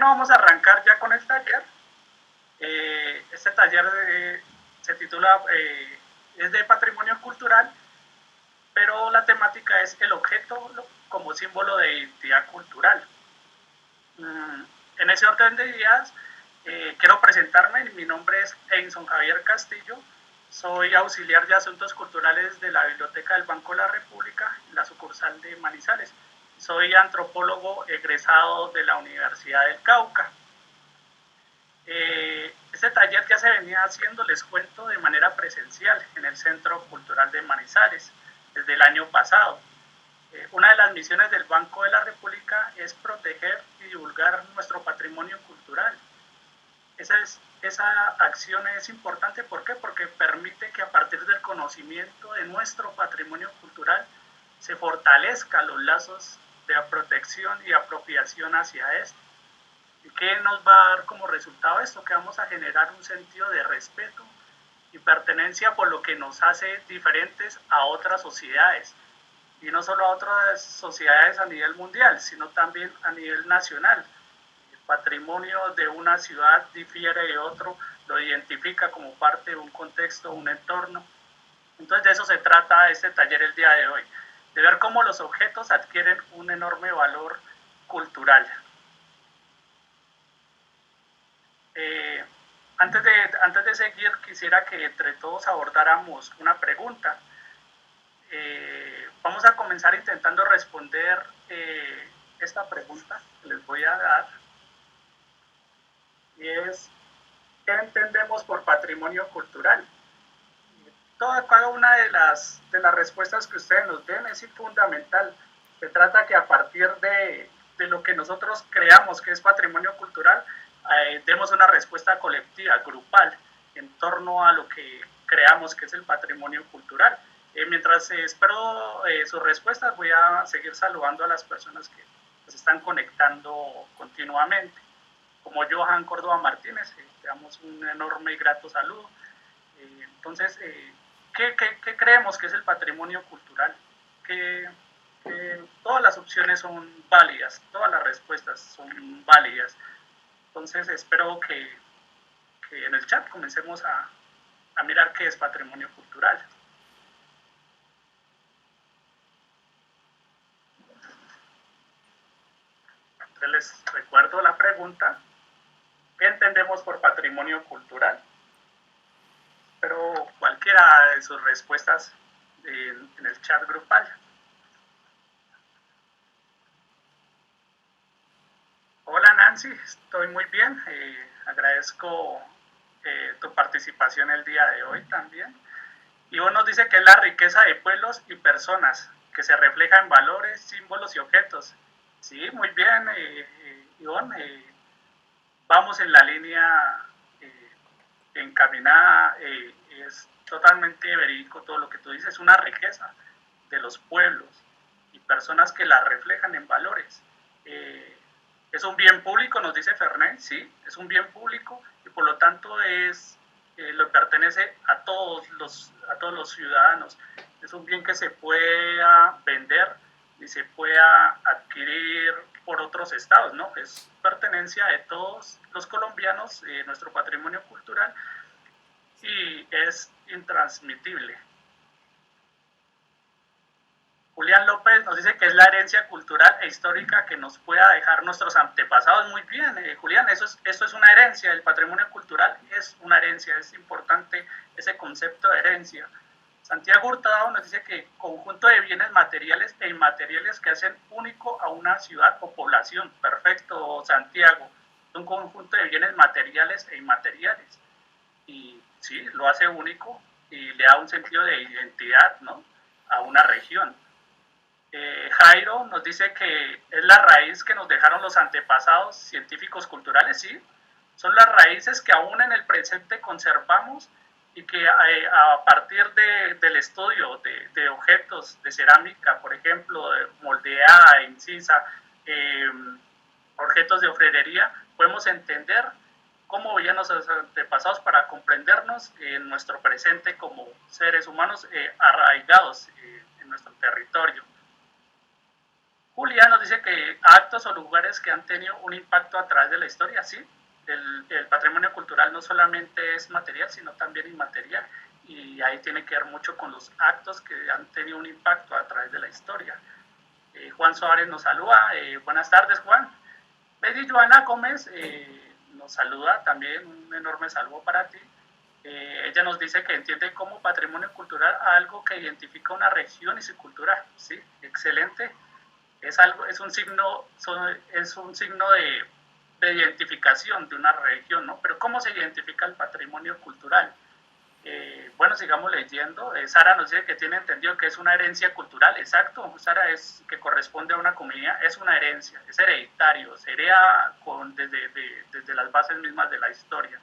Bueno, vamos a arrancar ya con el taller. Este taller se titula, es de patrimonio cultural, pero la temática es el objeto como símbolo de identidad cultural. En ese orden de ideas, quiero presentarme. Mi nombre es Einson Javier Castillo. Soy auxiliar de Asuntos Culturales de la Biblioteca del Banco de la República, en la sucursal de Manizales. Soy antropólogo egresado de la Universidad del Cauca. Este taller ya se venía haciendo, les cuento, de manera presencial en el Centro Cultural de Manizales desde el año pasado. Una de las misiones del Banco de la República es proteger y divulgar nuestro patrimonio cultural. Esa acción es importante, ¿por qué? Porque permite que a partir del conocimiento de nuestro patrimonio cultural se fortalezcan los lazos de protección y apropiación hacia esto. ¿Y qué nos va a dar como resultado esto? Que vamos a generar un sentido de respeto y pertenencia por lo que nos hace diferentes a otras sociedades. Y no solo a otras sociedades a nivel mundial, sino también a nivel nacional. El patrimonio de una ciudad difiere de otro, lo identifica como parte de un contexto, un entorno. Entonces de eso se trata este taller el día de hoy, de ver cómo los objetos adquieren un enorme valor cultural. Antes de seguir, quisiera que entre todos abordáramos una pregunta. Vamos a comenzar intentando responder esta pregunta que les voy a dar, y es, ¿qué entendemos por patrimonio cultural? Cada una de las respuestas que ustedes nos den es fundamental. Se trata que a partir de lo que nosotros creamos que es patrimonio cultural, demos una respuesta colectiva, grupal, en torno a lo que creamos que es el patrimonio cultural. Mientras espero sus respuestas, voy a seguir saludando a las personas que se están conectando continuamente. Como Johan Córdoba Martínez, le damos un enorme y grato saludo. Entonces, ¿qué creemos que es el patrimonio cultural? Que todas las opciones son válidas, todas las respuestas son válidas. Entonces, espero que en el chat comencemos a mirar qué es patrimonio cultural. Entonces, les recuerdo la pregunta: ¿qué entendemos por patrimonio cultural? Pero cualquiera de sus respuestas en el chat grupal. Hola Nancy, estoy muy bien. Agradezco tu participación el día de hoy también. Ivonne nos dice que es la riqueza de pueblos y personas, que se refleja en valores, símbolos y objetos. Sí, muy bien, Ivonne. Vamos en la línea encaminada. Es totalmente verídico todo lo que tú dices. Es una riqueza de los pueblos y personas que la reflejan en valores. Es un bien público, nos dice Fernet, sí, es un bien público y por lo tanto lo pertenece a todos los ciudadanos. Es un bien que se pueda vender y se pueda adquirir por otros estados, ¿no? Es pertenencia de todos los colombianos, nuestro patrimonio cultural, y es intransmitible. Julián López nos dice que es la herencia cultural e histórica que nos pueda dejar nuestros antepasados. Muy bien, Julián, esto es una herencia. El patrimonio cultural es una herencia, es importante ese concepto de herencia. Santiago Hurtado nos dice que conjunto de bienes materiales e inmateriales que hacen único a una ciudad o población. Perfecto, Santiago. Un conjunto de bienes materiales e inmateriales. Y sí, lo hace único y le da un sentido de identidad, ¿no?, a una región. Jairo nos dice que es la raíz que nos dejaron los antepasados científicos culturales, sí, son las raíces que aún en el presente conservamos y que a partir del estudio de objetos de cerámica, por ejemplo, moldeada, incisa, objetos de orfebrería, podemos entender cómo veían nuestros antepasados para comprendernos en nuestro presente como seres humanos arraigados en nuestro territorio. Julia nos dice que actos o lugares que han tenido un impacto a través de la historia, sí. El patrimonio cultural no solamente es material, sino también inmaterial. Y ahí tiene que ver mucho con los actos que han tenido un impacto a través de la historia. Juan Suárez nos saluda. Buenas tardes, Juan. Lady Joana Gómez nos saluda también. Un enorme saludo para ti. Ella nos dice que entiende como patrimonio cultural algo que identifica una región y su cultura. Sí, excelente. Es un signo, es un signo de identificación de una región, ¿no? Pero ¿cómo se identifica el patrimonio cultural? Bueno, sigamos leyendo. Sara nos dice que tiene entendido que es una herencia cultural. Exacto, Sara, es que corresponde a una comunidad, es una herencia, es hereditario, se hereda desde las bases mismas de la historia.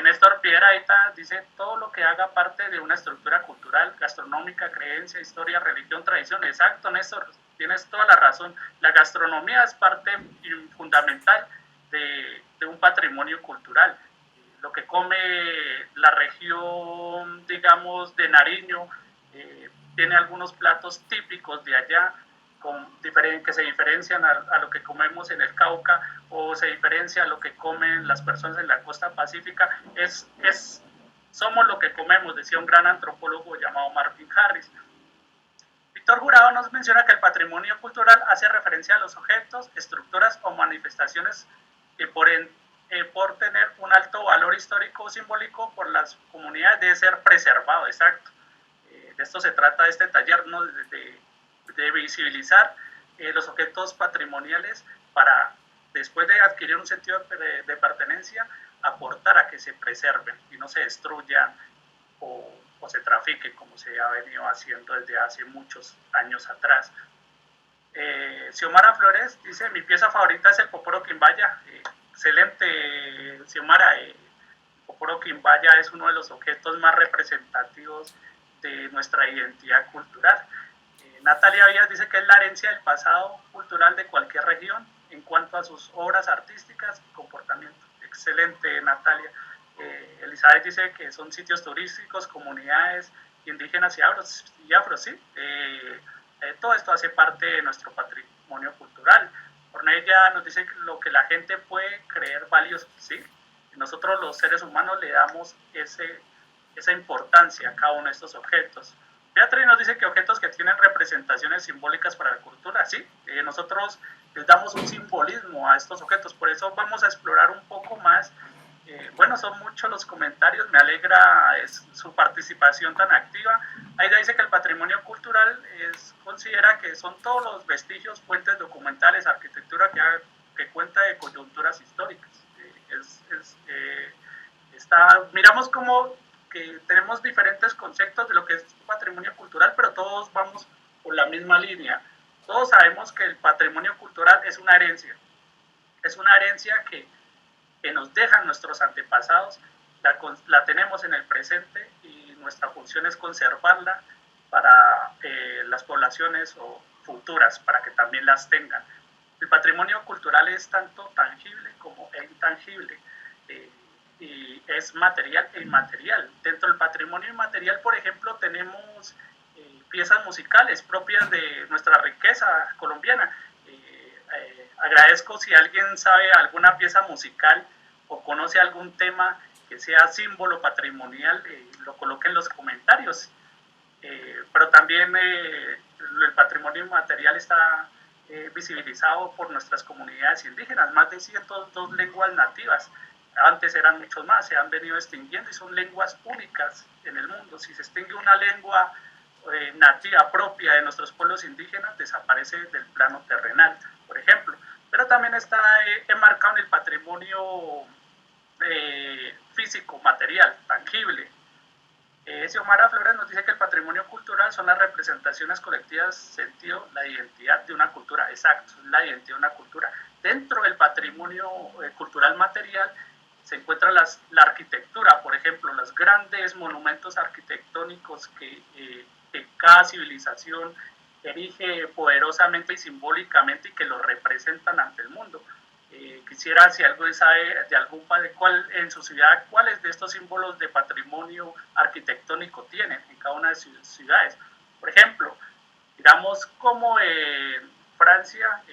Néstor Piedrahita dice todo lo que haga parte de una estructura cultural, gastronómica, creencia, historia, religión, tradición. Exacto, Néstor, tienes toda la razón. La gastronomía es parte fundamental de un patrimonio cultural. Lo que come la región, digamos, de Nariño, tiene algunos platos típicos de allá que se diferencian a lo que comemos en el Cauca o se diferencia a lo que comen las personas en la costa pacífica. Somos lo que comemos, decía un gran antropólogo llamado Marvin Harris. Víctor Jurado nos menciona que el patrimonio cultural hace referencia a los objetos, estructuras o manifestaciones que por tener un alto valor histórico o simbólico por las comunidades debe ser preservado. Exacto. De esto se trata este taller, ¿no? de visibilizar los objetos patrimoniales para, después de adquirir un sentido de pertenencia, aportar a que se preserven y no se destruyan o se trafique como se ha venido haciendo desde hace muchos años atrás. Xiomara Flores dice, mi pieza favorita es el Poporo Quimbaya. Excelente, Xiomara. El Poporo Quimbaya es uno de los objetos más representativos de nuestra identidad cultural. Natalia Díaz dice que es la herencia del pasado cultural de cualquier región en cuanto a sus obras artísticas y comportamiento. Excelente, Natalia. Elizabeth dice que son sitios turísticos, comunidades indígenas y afro, ¿sí? Todo esto hace parte de nuestro patrimonio cultural. Ornella nos dice que lo que la gente puede creer valioso, ¿sí? Nosotros los seres humanos le damos esa importancia a cada uno de estos objetos. Beatriz nos dice que objetos que tienen representaciones simbólicas para la cultura, sí, nosotros les damos un simbolismo a estos objetos, por eso vamos a explorar un poco más. Bueno, son muchos los comentarios, me alegra su participación tan activa. Aida dice que el patrimonio cultural considera que son todos los vestigios, fuentes documentales, arquitectura que cuenta de coyunturas históricas. Miramos cómo que tenemos diferentes conceptos de lo que es patrimonio cultural, pero todos vamos por la misma línea. Todos sabemos que el patrimonio cultural es una herencia que nos dejan nuestros antepasados, la tenemos en el presente y nuestra función es conservarla para las poblaciones futuras, para que también las tengan. El patrimonio cultural es tanto tangible como intangible. Y es material e inmaterial. Dentro del patrimonio inmaterial, por ejemplo, tenemos piezas musicales propias de nuestra riqueza colombiana. Agradezco si alguien sabe alguna pieza musical o conoce algún tema que sea símbolo patrimonial, lo coloque en los comentarios. Pero también el patrimonio inmaterial está visibilizado por nuestras comunidades indígenas, más de 102 lenguas nativas. Antes eran muchos más, se han venido extinguiendo y son lenguas únicas en el mundo. Si se extingue una lengua nativa propia de nuestros pueblos indígenas, desaparece del plano terrenal, por ejemplo. Pero también está enmarcado en el patrimonio físico, material, tangible. Xiomara Flores nos dice que el patrimonio cultural son las representaciones colectivas, sentido, la identidad de una cultura. Exacto, la identidad de una cultura. Dentro del patrimonio cultural material se encuentra la arquitectura, por ejemplo, los grandes monumentos arquitectónicos que cada civilización erige poderosamente y simbólicamente y que lo representan ante el mundo. Quisiera, si alguien sabe de algún país, en su ciudad, cuáles de estos símbolos de patrimonio arquitectónico tienen en cada una de sus ciudades. Por ejemplo, digamos como Francia,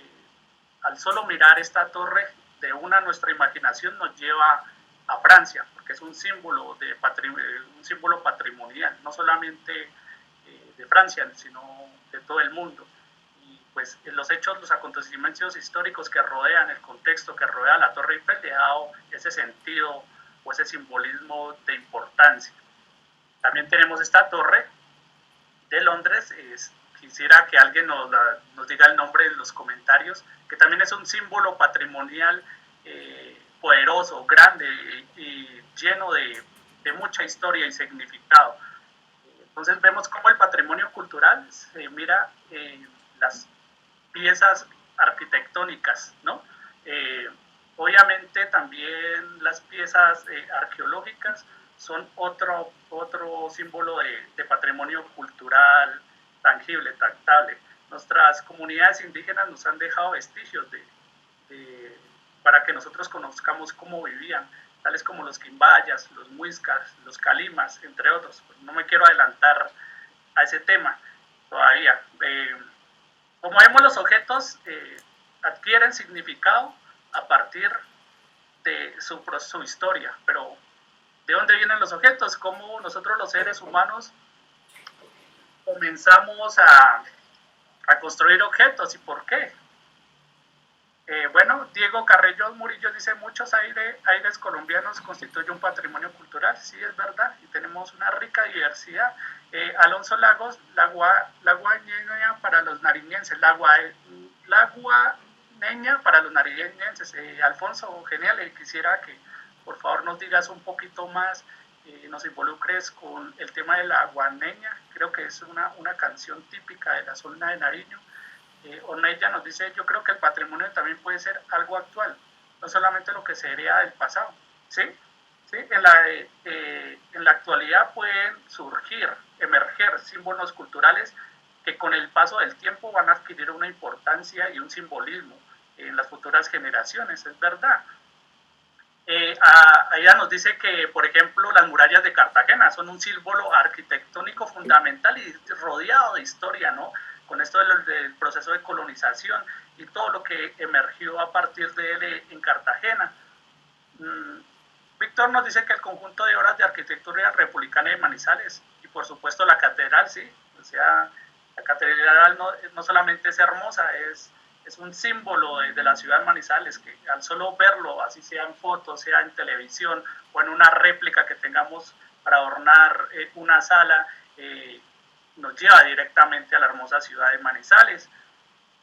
al solo mirar esta torre, de una nuestra imaginación nos lleva a Francia, porque es un símbolo, un símbolo patrimonial, no solamente de Francia, sino de todo el mundo. Y pues los hechos, los acontecimientos históricos que rodean, el contexto que rodea la Torre Eiffel, le ha dado ese sentido o ese simbolismo de importancia. También tenemos esta torre de Londres, quisiera que alguien nos diga el nombre en los comentarios, que también es un símbolo patrimonial poderoso, grande y lleno de mucha historia y significado. Entonces vemos cómo el patrimonio cultural se mira en las piezas arquitectónicas, ¿no? Obviamente también las piezas arqueológicas son otro símbolo de patrimonio cultural tangible, tactable. Nuestras comunidades indígenas nos han dejado vestigios para que nosotros conozcamos cómo vivían, tales como los quimbayas, los muiscas, los calimas, entre otros. Pues no me quiero adelantar a ese tema todavía. Como vemos, los objetos adquieren significado a partir de su historia, pero ¿de dónde vienen los objetos? ¿Cómo nosotros los seres humanos comenzamos a construir objetos y por qué? Bueno, Diego Carrillo Murillo dice: muchos aires colombianos constituyen un patrimonio cultural. Sí, es verdad, y tenemos una rica diversidad. Alonso Lagos, la guaneña para los nariñenses, la guaneña para los nariñenses. Alfonso, genial, quisiera que por favor nos digas un poquito más, nos involucres con el tema de la guaneña. Creo que es una canción típica de la zona de Nariño. Oneya nos dice: yo creo que el patrimonio también puede ser algo actual, no solamente lo que se hereda del pasado. ¿Sí? ¿Sí? En la actualidad pueden emerger símbolos culturales que con el paso del tiempo van a adquirir una importancia y un simbolismo en las futuras generaciones, es verdad. Ella nos dice que, por ejemplo, las murallas de Cartagena son un símbolo arquitectónico fundamental y rodeado de historia, ¿no? Con esto del proceso de colonización y todo lo que emergió a partir de él en Cartagena. Víctor nos dice que el conjunto de obras de arquitectura republicana de Manizales, y por supuesto la catedral, sí, o sea, la catedral no solamente es hermosa, es un símbolo de la ciudad de Manizales, que al solo verlo, así sea en fotos, sea en televisión o en una réplica que tengamos para adornar una sala, nos lleva directamente a la hermosa ciudad de Manizales.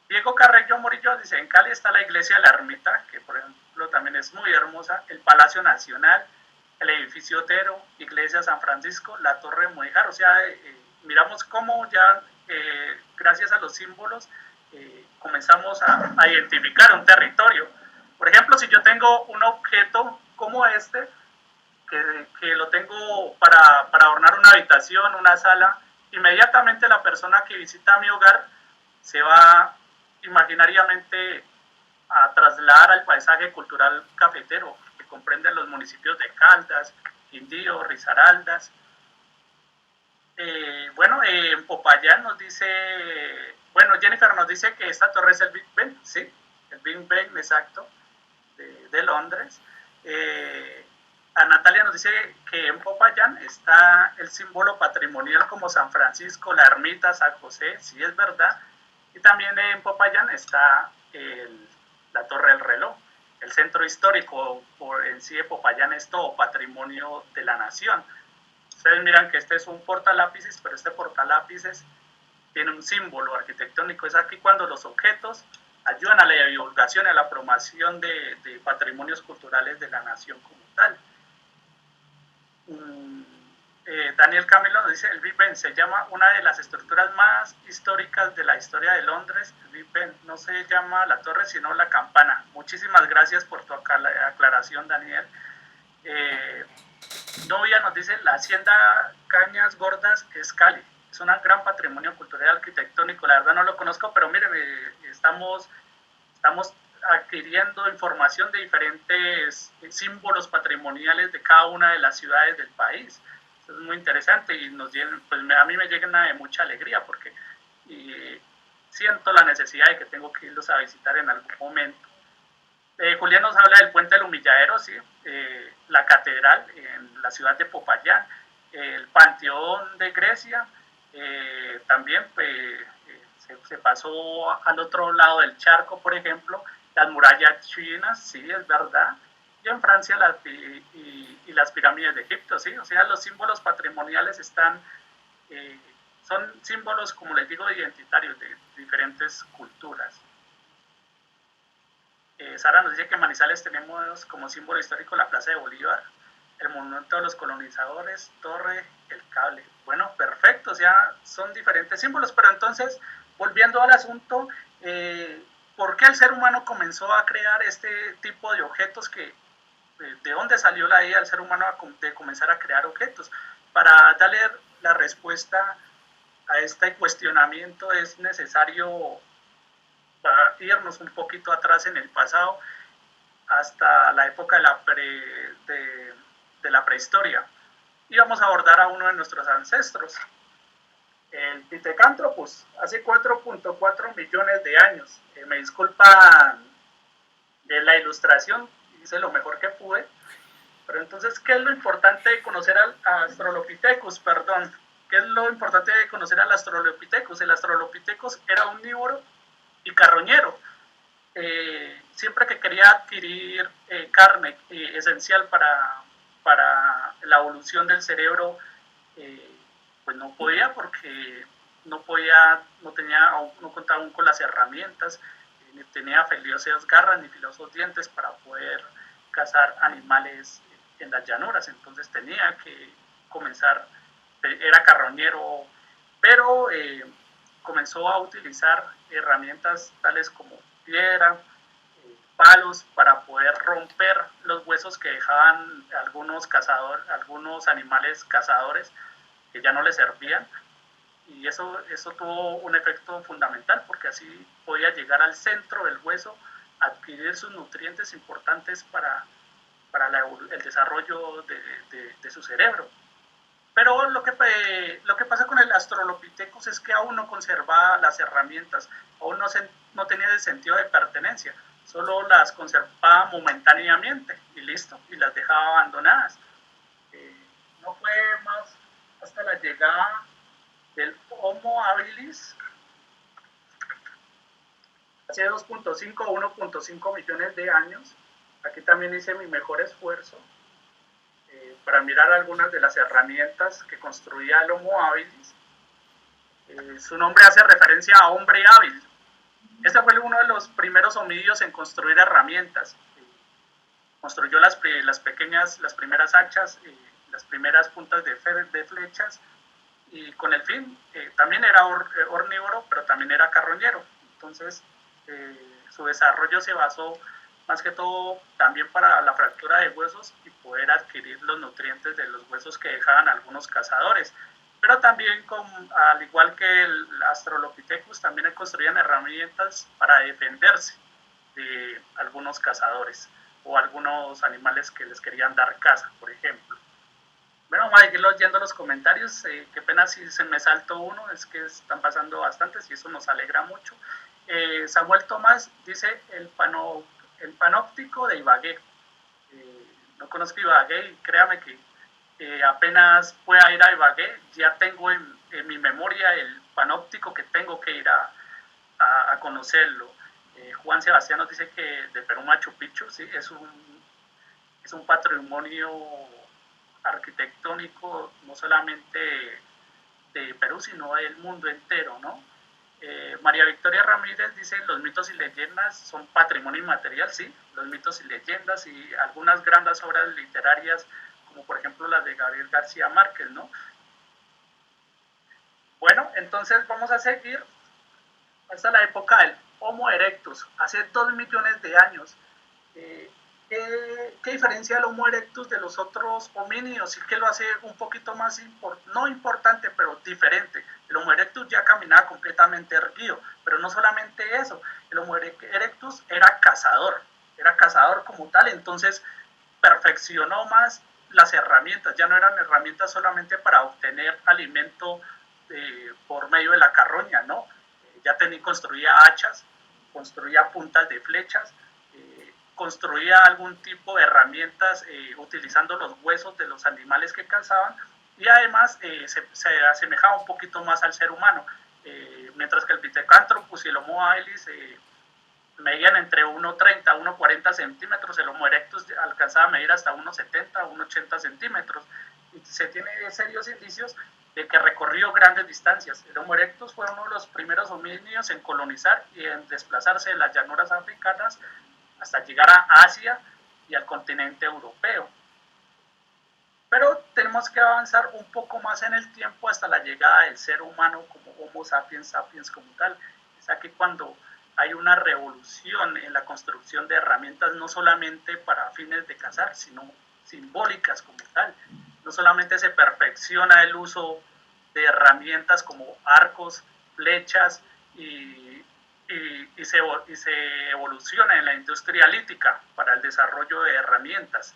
Diego Carrillo Murillo dice: en Cali está la iglesia de la Ermita, que por ejemplo también es muy hermosa, el Palacio Nacional, el edificio Otero, Iglesia San Francisco, la Torre Mudejar. O sea, miramos cómo ya, gracias a los símbolos, comenzamos a identificar un territorio. Por ejemplo, si yo tengo un objeto como este, que lo tengo para adornar una habitación, una sala, inmediatamente la persona que visita mi hogar se va imaginariamente a trasladar al paisaje cultural cafetero, que comprende los municipios de Caldas, Quindío, Risaraldas. Bueno, en Popayán nos dice, bueno, Jennifer nos dice que esta torre es el Big Ben, sí, el Big Ben, exacto, de Londres. A Natalia nos dice que en Popayán está el símbolo patrimonial como San Francisco, la ermita, San José, sí es verdad. Y también en Popayán está la Torre del Reloj. El centro histórico por en sí de Popayán es todo patrimonio de la nación. Ustedes miran que este es un portalápices, pero este portalápices tiene un símbolo arquitectónico. Es aquí cuando los objetos ayudan a la divulgación y a la promoción de patrimonios culturales de la nación como tal. Daniel Camilo nos dice: el Big Ben se llama una de las estructuras más históricas de la historia de Londres. El Big Ben no se llama la torre, sino la campana. Muchísimas gracias por tu aclaración, Daniel. Novia nos dice: la hacienda Cañas Gordas es Cali. Es un gran patrimonio cultural arquitectónico. La verdad no lo conozco, pero miren, estamos adquiriendo información de diferentes símbolos patrimoniales de cada una de las ciudades del país. Eso es muy interesante y pues a mí me llena de mucha alegría porque siento la necesidad de que tengo que irlos a visitar en algún momento. Julián nos habla del puente del Humilladero, ¿sí? La catedral en la ciudad de Popayán, el Panteón de Grecia, también se pasó al otro lado del charco, por ejemplo, las murallas chinas, sí, es verdad, y en Francia y las pirámides de Egipto, sí, o sea, los símbolos patrimoniales eh, son símbolos, como les digo, identitarios de diferentes culturas. Sara nos dice que en Manizales tenemos como símbolo histórico la Plaza de Bolívar, el monumento de los colonizadores, Torre, el cable. Bueno, perfecto, o sea, son diferentes símbolos, pero entonces, volviendo al asunto, ¿por qué el ser humano comenzó a crear este tipo de objetos de dónde salió la idea del ser humano de comenzar a crear objetos? Para darle la respuesta a este cuestionamiento es necesario irnos un poquito atrás en el pasado hasta la época de la prehistoria. Y vamos a abordar a uno de nuestros ancestros, el Pithecanthropus, hace 4.4 millones de años. Me disculpan de la ilustración, hice lo mejor que pude, pero entonces, ¿qué es lo importante de conocer al Australopithecus? Perdón, ¿qué es lo importante de conocer al Australopithecus? El Australopithecus era omnívoro y carroñero. Siempre que quería adquirir carne esencial para la evolución del cerebro, eh, pues no podía porque no contaba aún con las herramientas, ni tenía filosas garras ni filosos dientes para poder cazar animales en las llanuras. Entonces tenía que comenzar, era carroñero, pero comenzó a utilizar herramientas tales como piedra, palos para poder romper los huesos que dejaban algunos animales cazadores que ya no les servían, y eso tuvo un efecto fundamental porque así podía llegar al centro del hueso, adquirir sus nutrientes importantes para el desarrollo de su cerebro. Pero lo que pasa con el Australopithecus es que aún no conservaba las herramientas, aún no tenía el sentido de pertenencia, solo las conservaba momentáneamente y listo, y las dejaba abandonadas. No fue más hasta la llegada del Homo habilis hace 2.5 o 1.5 millones de años. Aquí también hice mi mejor esfuerzo para mirar algunas de las herramientas que construía el Homo habilis. Su nombre hace referencia a hombre hábil. Este fue uno de los primeros homínidos en construir herramientas. Construyó las primeras hachas, las primeras puntas de flechas, y con el fin, también era ornívoro, pero también era carroñero. Entonces, su desarrollo se basó más que todo también para la fractura de huesos y poder adquirir los nutrientes de los huesos que dejaban algunos cazadores. Pero también, al igual que el Australopithecus, también construían herramientas para defenderse de algunos cazadores o algunos animales que les querían dar caza, por ejemplo. Bueno, vamos a ir leyendo los comentarios. Qué pena si se me saltó uno, es que están pasando bastantes y eso nos alegra mucho. Samuel Tomás dice el panóptico de Ibagué. No conozco Ibagué y créame que apenas pueda ir a Ibagué, ya tengo en mi memoria el panóptico que tengo que ir a conocerlo. Juan Sebastián nos dice que de Perú Machu Picchu, sí, es un patrimonio arquitectónico no solamente de Perú, sino del mundo entero, ¿no? María Victoria Ramírez dice, los mitos y leyendas son patrimonio inmaterial, sí, los mitos y leyendas y algunas grandes obras literarias, como por ejemplo las de Gabriel García Márquez, ¿no? Bueno, entonces vamos a seguir hasta la época del Homo erectus, hace 2 millones de años. ¿Qué diferencia el Homo erectus de los otros homínidos y qué lo hace un poquito más, no importante, pero diferente? El Homo erectus ya caminaba completamente erguido, pero no solamente eso, el Homo erectus era cazador como tal, entonces perfeccionó más las herramientas, ya no eran herramientas solamente para obtener alimento por medio de la carroña, ¿no? ya construía hachas, construía puntas de flechas, construía algún tipo de herramientas utilizando los huesos de los animales que cazaban, y además se asemejaba un poquito más al ser humano, mientras que el Pithecanthropus y el Homo habilis medían entre 1,30 a 1,40 centímetros, el Homo erectus alcanzaba a medir hasta 1,70 a 1,80 centímetros, y se tiene serios indicios de que recorrió grandes distancias. El Homo erectus fue uno de los primeros homínidos en colonizar y en desplazarse de las llanuras africanas hasta llegar a Asia y al continente europeo. Pero tenemos que avanzar un poco más en el tiempo hasta la llegada del ser humano como Homo sapiens sapiens como tal. Es aquí cuando hay una revolución en la construcción de herramientas, no solamente para fines de cazar, sino simbólicas como tal. No solamente se perfecciona el uso de herramientas como arcos, flechas y se evoluciona en la industria lítica para el desarrollo de herramientas,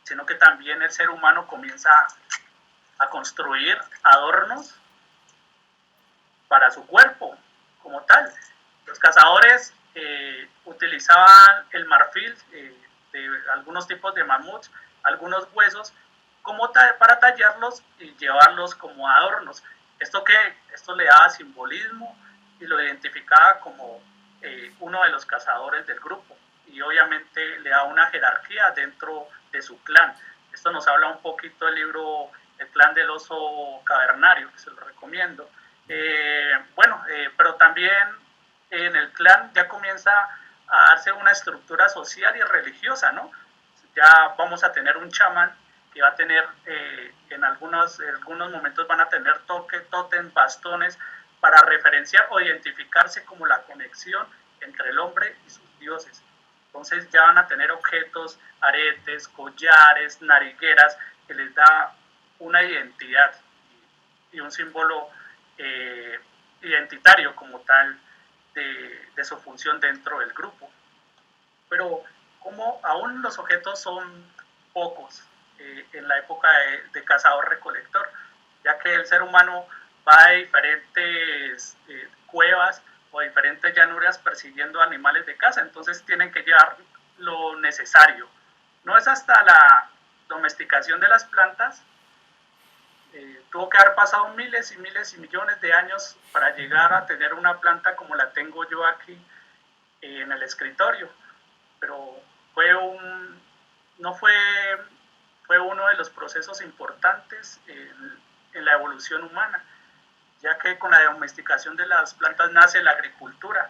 sino que también el ser humano comienza a construir adornos para su cuerpo como tal. Los cazadores utilizaban el marfil de algunos tipos de mamuts, algunos huesos, para tallarlos y llevarlos como adornos. Esto le daba simbolismo y lo identificaba como uno de los cazadores del grupo, y obviamente le da una jerarquía dentro de su clan. Esto nos habla un poquito del libro El clan del oso cavernario, que se lo recomiendo. Pero también en el clan ya comienza a darse una estructura social y religiosa, ¿no? Ya vamos a tener un chamán que va a tener, en algunos momentos van a tener tótem, bastones, para referenciar o identificarse como la conexión entre el hombre y sus dioses. Entonces ya van a tener objetos, aretes, collares, narigueras, que les da una identidad y un símbolo identitario como tal de su función dentro del grupo. Pero como aún los objetos son pocos en la época de cazador-recolector, ya que el ser humano va a diferentes cuevas o diferentes llanuras persiguiendo animales de caza, entonces tienen que llevar lo necesario. No es hasta la domesticación de las plantas, tuvo que haber pasado miles y miles y millones de años para llegar a tener una planta como la tengo yo aquí en el escritorio, pero no fue uno de los procesos importantes en la evolución humana, ya que con la domesticación de las plantas nace la agricultura.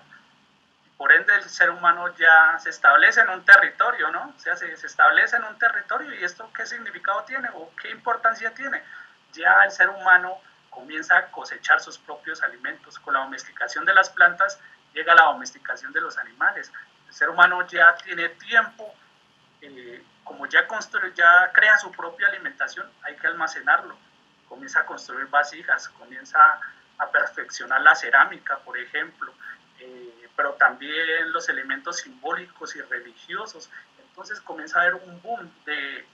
Por ende, el ser humano ya se establece en un territorio, ¿no? O sea, se establece en un territorio, y esto ¿qué significado tiene o qué importancia tiene? Ya el ser humano comienza a cosechar sus propios alimentos. Con la domesticación de las plantas llega la domesticación de los animales. El ser humano ya tiene tiempo, como ya crea su propia alimentación, hay que almacenarlo. Comienza a construir vasijas, comienza a perfeccionar la cerámica, por ejemplo, pero también los elementos simbólicos y religiosos. Entonces comienza a haber un boom de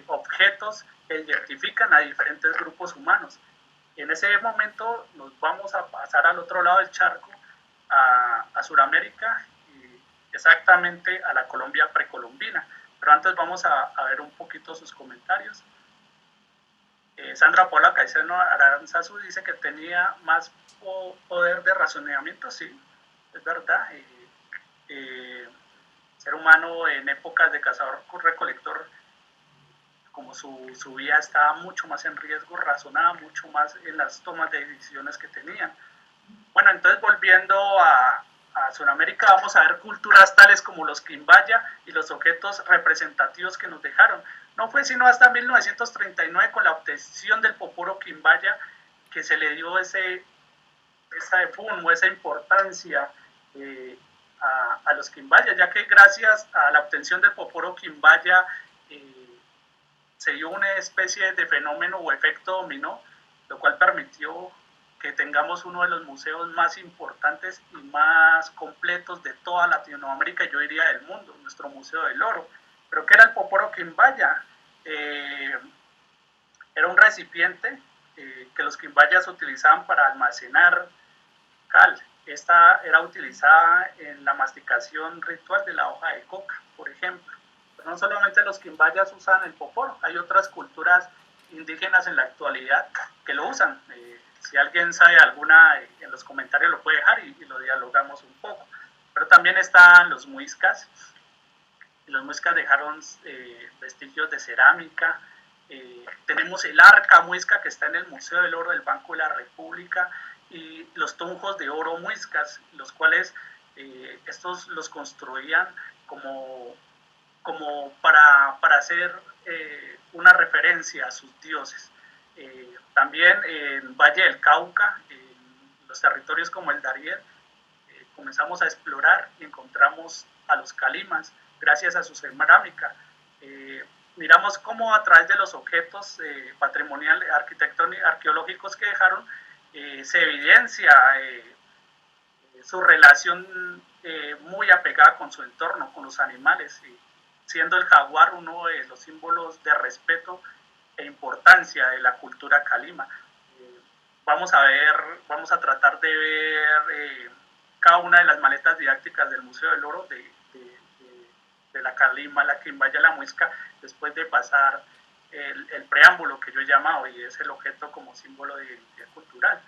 objetos que identifican a diferentes grupos humanos. En ese momento nos vamos a pasar al otro lado del charco, a Sudamérica, y exactamente a la Colombia precolombina. Pero antes vamos a ver un poquito sus comentarios. Sandra Paula Caicedo Aranzazu dice que tenía más poder de razonamiento. Sí, es verdad. Ser humano en épocas de cazador-recolector, como su vida estaba mucho más en riesgo, razonaba mucho más en las tomas de decisiones que tenían. Bueno, entonces volviendo a Sudamérica, vamos a ver culturas tales como los quimbaya y los objetos representativos que nos dejaron. No fue sino hasta 1939, con la obtención del Poporo quimbaya, que se le dio esa boom o esa importancia a los quimbayas, ya que gracias a la obtención del Poporo quimbaya se dio una especie de fenómeno o efecto dominó, lo cual permitió que tengamos uno de los museos más importantes y más completos de toda Latinoamérica, yo diría del mundo, nuestro Museo del Oro. ¿Pero qué era el Poporo quimbaya? Era un recipiente que los quimbayas utilizaban para almacenar cal. Esta era utilizada en la masticación ritual de la hoja de coca, por ejemplo. Pero no solamente los quimbayas usan el poporo, hay otras culturas indígenas en la actualidad que lo usan. Si alguien sabe alguna, en los comentarios lo puede dejar y lo dialogamos un poco. Pero también están los muiscas. Los muiscas dejaron vestigios de cerámica. Tenemos el arca muisca que está en el Museo del Oro del Banco de la República y los tunjos de oro muiscas, los cuales estos los construían como para hacer una referencia a sus dioses. También en Valle del Cauca, en los territorios como el Darién, comenzamos a explorar y encontramos a los calimas gracias a su cerámica. Miramos cómo a través de los objetos patrimoniales, arquitectónicos, arqueológicos que dejaron, se evidencia su relación muy apegada con su entorno, con los animales, siendo el jaguar uno de los símbolos de respeto e importancia de la cultura calima. Vamos a tratar de ver cada una de las maletas didácticas del Museo del Oro de la calima, la quimbaya, la muisca, después de pasar el preámbulo que yo he llamado, y es el objeto como símbolo de identidad cultural.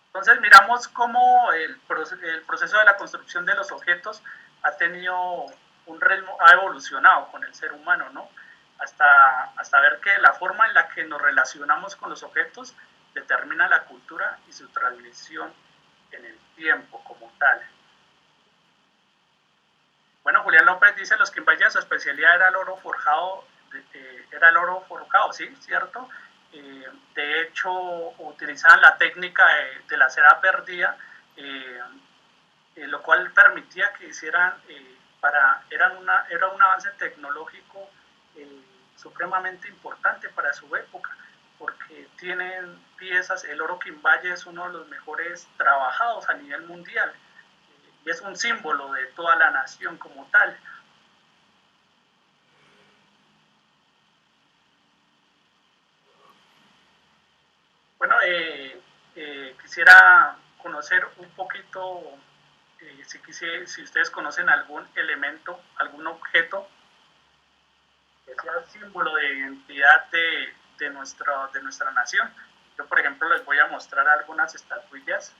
Entonces miramos cómo el proceso de la construcción de los objetos ha tenido un ritmo, ha evolucionado con el ser humano, ¿no? Hasta ver que la forma en la que nos relacionamos con los objetos determina la cultura y su transmisión en el tiempo como tal. Bueno, Julián López dice, los quimbayas su especialidad era el oro forjado, sí, cierto. De hecho, utilizaban la técnica de la cera perdida, lo cual permitía que hicieran, era un avance tecnológico supremamente importante para su época, porque tienen piezas, el oro quimbaya es uno de los mejores trabajados a nivel mundial, y es un símbolo de toda la nación como tal. Bueno, quisiera conocer un poquito, si ustedes conocen algún elemento, algún objeto que sea símbolo de identidad de nuestra nación. Yo, por ejemplo, les voy a mostrar algunas estatuillas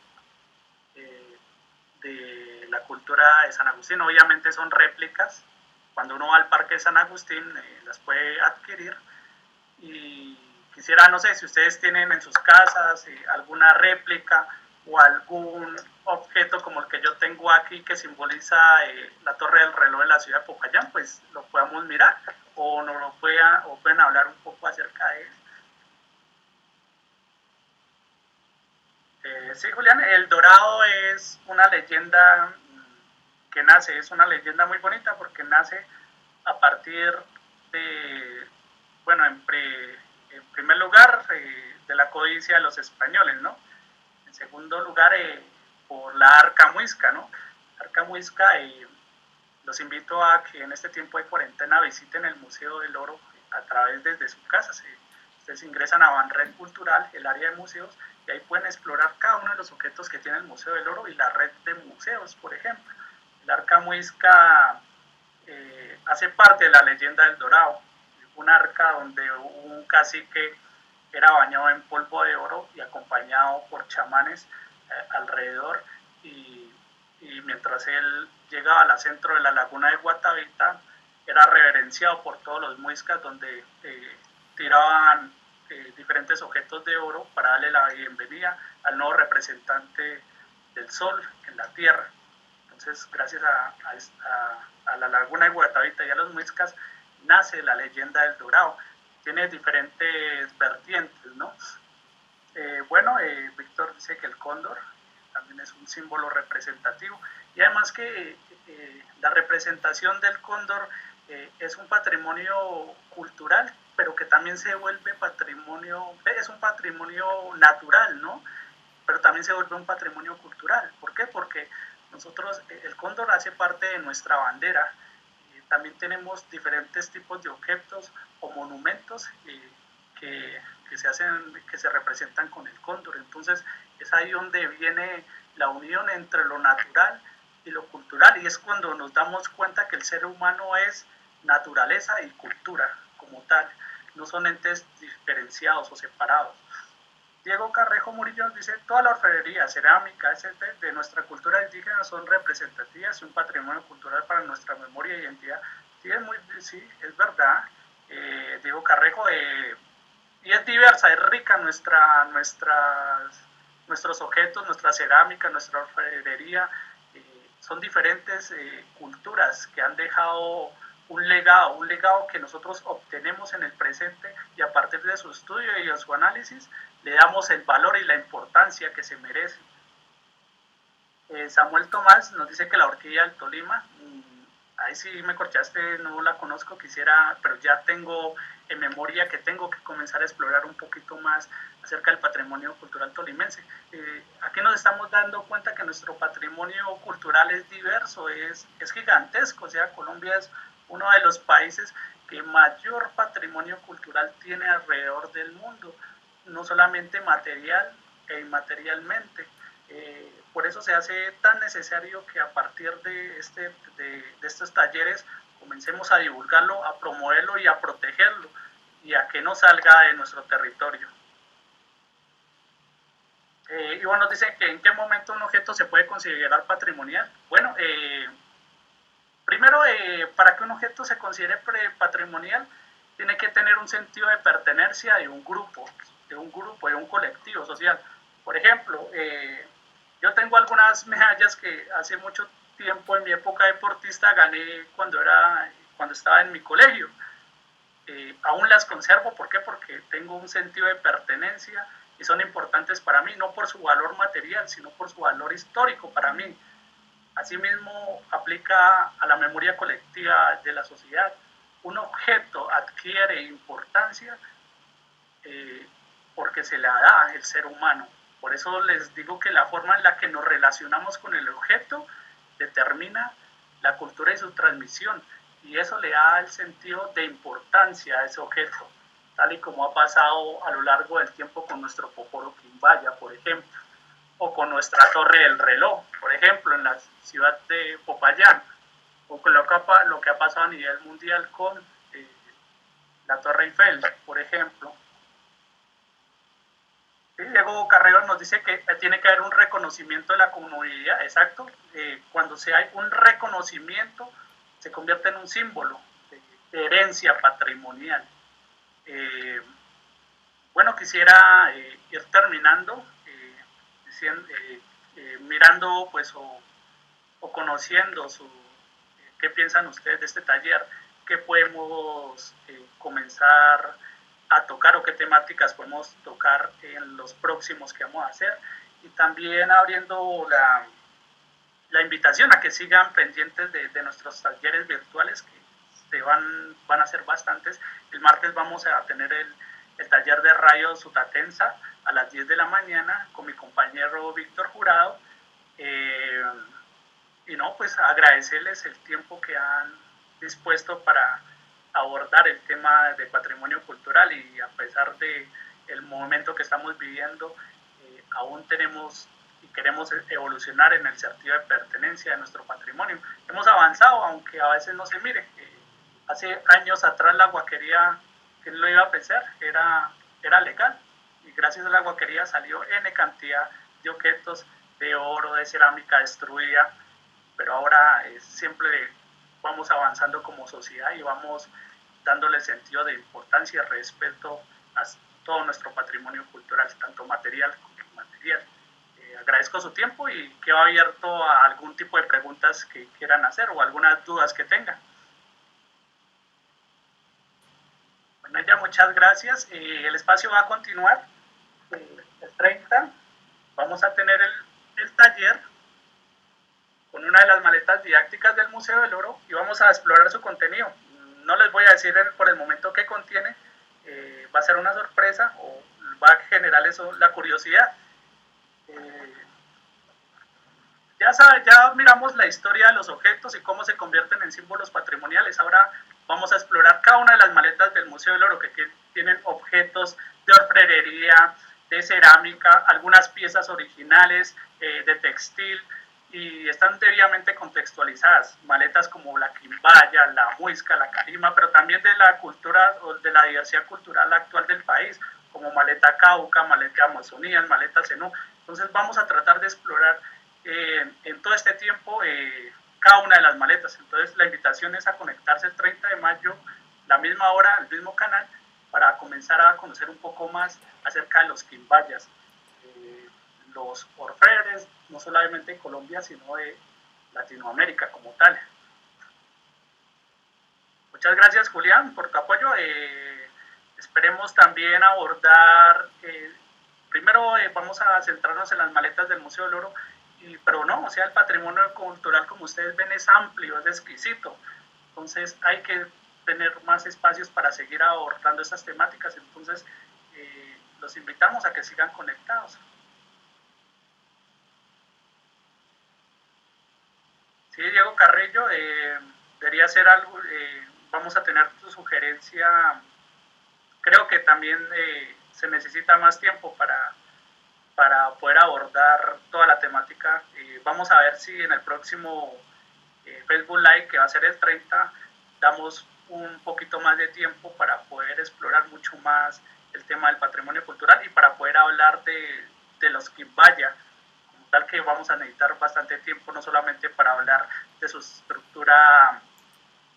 de la cultura de San Agustín. Obviamente son réplicas. Cuando uno va al Parque de San Agustín, las puede adquirir. Y quisiera, no sé, si ustedes tienen en sus casas alguna réplica o algún objeto como el que yo tengo aquí que simboliza la torre del reloj de la ciudad de Popayán, pues lo podamos mirar o pueden hablar un poco acerca de él. Sí, Julián, el Dorado es una leyenda es una leyenda muy bonita porque nace a partir de, bueno, en primer lugar, de la codicia de los españoles, ¿no? En segundo lugar, por la arca muisca, ¿no? La arca muisca, los invito a que en este tiempo de cuarentena visiten el Museo del Oro a través desde su casa. Ustedes ingresan a Banred Cultural, el área de museos, y ahí pueden explorar cada uno de los objetos que tiene el Museo del Oro y la red de museos, por ejemplo. El arca muisca hace parte de la leyenda del Dorado, un arca donde un cacique era bañado en polvo de oro y acompañado por chamanes alrededor, y mientras él llegaba al centro de la laguna de Guatavita, era reverenciado por todos los muiscas, donde tiraban diferentes objetos de oro para darle la bienvenida al nuevo representante del sol en la tierra. Entonces, gracias a la laguna de Guatavita y a los muiscas, nace la leyenda del Dorado. Tiene diferentes vertientes, ¿no? Bueno, Víctor dice que el cóndor también es un símbolo representativo, y además que la representación del cóndor es un patrimonio cultural, pero que también se vuelve es un patrimonio natural, ¿no? Pero también se vuelve un patrimonio cultural. ¿Por qué? Porque nosotros, el cóndor hace parte de nuestra bandera. También tenemos diferentes tipos de objetos o monumentos que que se hacen, que se representan con el cóndor. Entonces es ahí donde viene la unión entre lo natural y lo cultural, y es cuando nos damos cuenta que el ser humano es naturaleza y cultura como tal, no son entes diferenciados o separados. Diego Carrejo Murillo dice: toda la orfebrería, cerámica, etc. de nuestra cultura indígena son representativas y un patrimonio cultural para nuestra memoria e identidad. Sí, es verdad, Diego Carrejo, y es diversa, es rica nuestros objetos, nuestra cerámica, nuestra orfebrería, son diferentes culturas que han dejado un legado que nosotros obtenemos en el presente, y a partir de su estudio y de su análisis le damos el valor y la importancia que se merece. Samuel Tomás nos dice que la orquídea del Tolima, ahí sí me corchaste, no la conozco, quisiera, pero ya tengo en memoria que tengo que comenzar a explorar un poquito más acerca del patrimonio cultural tolimense. Aquí nos estamos dando cuenta que nuestro patrimonio cultural es diverso, es gigantesco. O sea, Colombia es uno de los países que mayor patrimonio cultural tiene alrededor del mundo, no solamente material e inmaterialmente. Por eso se hace tan necesario que a partir de estos talleres comencemos a divulgarlo, a promoverlo y a protegerlo, y a que no salga de nuestro territorio. Iván nos dice que en qué momento un objeto se puede considerar patrimonial. Bueno, primero, para que un objeto se considere patrimonial, tiene que tener un sentido de pertenencia de un grupo, de un colectivo social. Por ejemplo, yo tengo algunas medallas que hace mucho tiempo, en mi época deportista, gané cuando estaba en mi colegio. Aún las conservo. ¿Por qué? Porque tengo un sentido de pertenencia y son importantes para mí, no por su valor material, sino por su valor histórico para mí. Asimismo, aplica a la memoria colectiva de la sociedad. Un objeto adquiere importancia porque se la da el ser humano. Por eso les digo que la forma en la que nos relacionamos con el objeto determina la cultura y su transmisión, y eso le da el sentido de importancia a ese objeto, tal y como ha pasado a lo largo del tiempo con nuestro Poporo Quimbaya, por ejemplo, o con nuestra Torre del Reloj, por ejemplo, en la ciudad de Popayán, o con lo que ha pasado a nivel mundial con la Torre Eiffel, por ejemplo. Diego Carrero nos dice que tiene que haber un reconocimiento de la comunidad, exacto. Cuando se hay un reconocimiento, se convierte en un símbolo de herencia patrimonial. Bueno, quisiera ir terminando, mirando pues o conociendo qué piensan ustedes de este taller, qué podemos comenzar a tocar o qué temáticas podemos tocar en los próximos que vamos a hacer, y también abriendo la invitación a que sigan pendientes de nuestros talleres virtuales, que van a ser bastantes. El martes vamos a tener el taller de radio Sutatensa a las 10 de la mañana con mi compañero Víctor Jurado. Y no, pues agradecerles el tiempo que han dispuesto para abordar el tema de patrimonio cultural, y a pesar de el momento que estamos viviendo, aún tenemos y queremos evolucionar en el sentido de pertenencia de nuestro patrimonio. Hemos avanzado, aunque a veces no se mire. Hace años atrás la guaquería, ¿quién lo iba a pensar? Era legal, y gracias a la guaquería salió N cantidad de objetos de oro, de cerámica destruida, pero ahora siempre vamos avanzando como sociedad y vamos dándole sentido de importancia y respeto a todo nuestro patrimonio cultural, tanto material como inmaterial. Agradezco su tiempo y quedo abierto a algún tipo de preguntas que quieran hacer o algunas dudas que tengan. Bueno, ya muchas gracias. El espacio va a continuar. El 30 vamos a tener el taller con una de las maletas didácticas del Museo del Oro y vamos a explorar su contenido. No les voy a decir por el momento qué contiene, va a ser una sorpresa o va a generar eso, la curiosidad. Ya miramos la historia de los objetos y cómo se convierten en símbolos patrimoniales. Ahora vamos a explorar cada una de las maletas del Museo del Oro que tienen objetos de orfebrería, de cerámica, algunas piezas originales de textil, y están debidamente contextualizadas, maletas como la quimbaya, la muisca, la carima, pero también de la cultura o de la diversidad cultural actual del país, como maleta cauca, maleta amazonía, maleta zenú. Entonces vamos a tratar de explorar en todo este tiempo cada una de las maletas. Entonces la invitación es a conectarse el 30 de mayo, la misma hora, el mismo canal, para comenzar a conocer un poco más acerca de los quimbayas, los orfebres, no solamente de Colombia, sino de Latinoamérica como tal. Muchas gracias, Julián, por tu apoyo. Esperemos también abordar, primero vamos a centrarnos en las maletas del Museo del Oro, pero no, o sea, el patrimonio cultural, como ustedes ven, es amplio, es exquisito. Entonces hay que tener más espacios para seguir abordando esas temáticas. Entonces los invitamos a que sigan conectados. Sí, Diego Carrillo, debería ser algo, vamos a tener tu sugerencia. Creo que también se necesita más tiempo para poder abordar toda la temática. Vamos a ver si en el próximo Facebook Live, que va a ser el 30, damos un poquito más de tiempo para poder explorar mucho más el tema del patrimonio cultural y para poder hablar de los Quimbaya, como tal, que vamos a necesitar bastante tiempo, no solamente para hablar de su estructura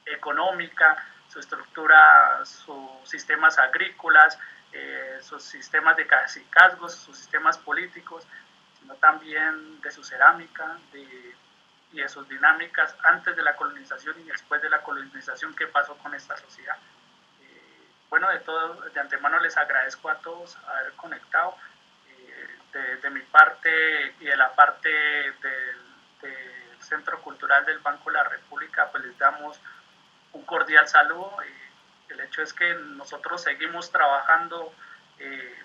económica, su estructura, sus sistemas agrícolas, sus sistemas de cacicazgos, sus sistemas políticos, sino también de su cerámica, y de sus dinámicas antes de la colonización y después de la colonización, qué pasó con esta sociedad. Bueno, de antemano les agradezco a todos haber conectado. De mi parte y de la parte del Centro Cultural del Banco de la República, pues les damos un cordial saludo. El hecho es que nosotros seguimos trabajando eh,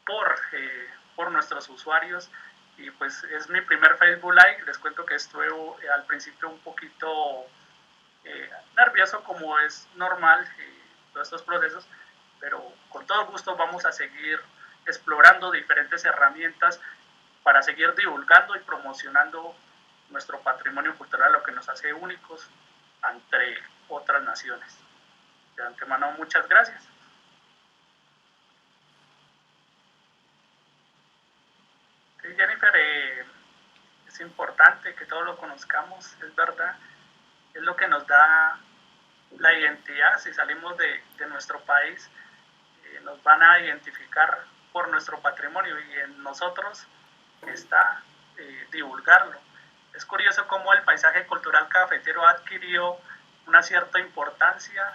por nuestros usuarios, y pues es mi primer Facebook Live. Les cuento que estuve al principio un poquito nervioso, como es normal, todos estos procesos, pero con todo gusto vamos a seguir explorando diferentes herramientas para seguir divulgando y promocionando nuestro patrimonio cultural, lo que nos hace únicos entre otras naciones. De antemano, muchas gracias. Sí, Jennifer, es importante que todos lo conozcamos, es verdad, es lo que nos da la identidad. Si salimos de nuestro país, nos van a identificar por nuestro patrimonio, y en nosotros está divulgarlo. Es curioso cómo el paisaje cultural cafetero adquirió una cierta importancia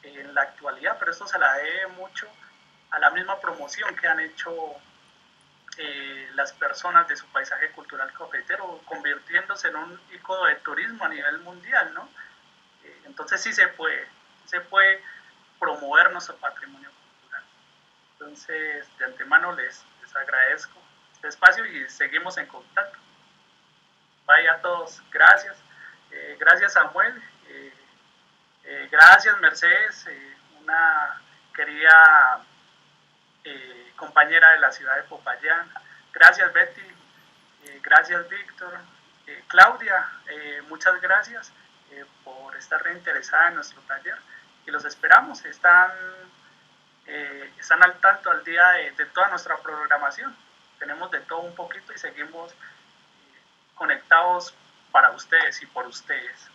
en la actualidad, pero esto se la debe mucho a la misma promoción que han hecho las personas de su paisaje cultural cafetero, convirtiéndose en un icono de turismo a nivel mundial, ¿no? Entonces sí se puede promover nuestro patrimonio cultural. Entonces, de antemano les agradezco este espacio y seguimos en contacto. Vaya a todos, gracias. Gracias, Samuel. Gracias, Mercedes, una querida compañera de la ciudad de Popayán. Gracias, Betty. Gracias, Víctor. Claudia, muchas gracias por estar reinteresada en nuestro taller, y los esperamos. Están al tanto al día de toda nuestra programación. Tenemos de todo un poquito y seguimos conectados para ustedes y por ustedes.